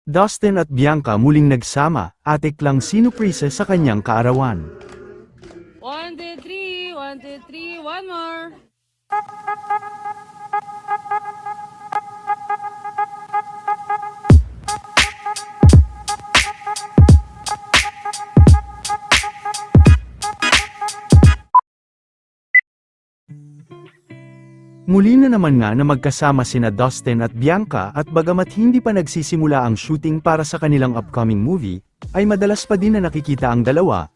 Dustin at Bianca muling nagsama, atik lang sinuprise sa kanyang kaarawan. 1, 2, 3, 1, 2, 3, one more. Muli na naman nga na magkasama sina Dustin at Bianca at bagamat hindi pa nagsisimula ang shooting para sa kanilang upcoming movie, ay madalas pa din na nakikita ang dalawa.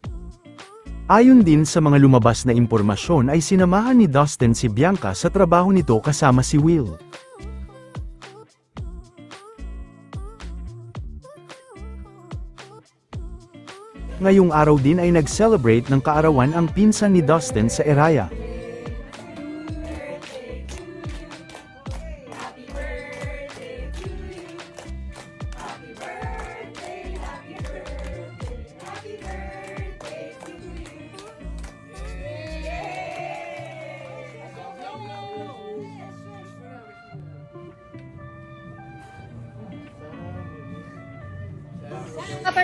Ayon din sa mga lumabas na impormasyon ay sinamahan ni Dustin si Bianca sa trabaho nito kasama si Will. Ngayong araw din ay nag-celebrate ng kaarawan ang pinsan ni Dustin sa Eraya.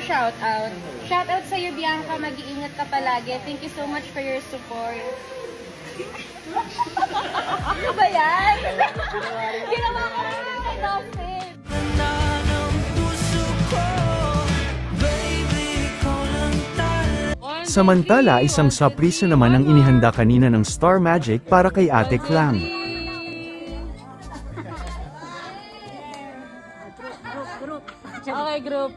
Shout out. Shout out sa iyo, Bianca. Mag-iingat ka palagi. Thank you so much for your support. Ano ba yan? Ginawa ko rin kay Dustin. Samantala isang surprise naman ang inihanda kanina ng Star Magic para kay Ate Clang. Okay, group.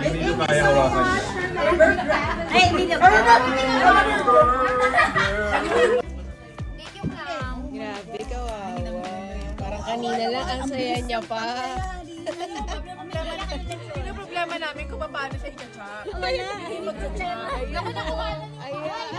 Hindi ko kaya hawakan niya. Ay, video. Grabe, kawawa. Parang kanina lang, ang saya niya pa. Ano problema namin kung paano siya i-chat? Wala. Ayan.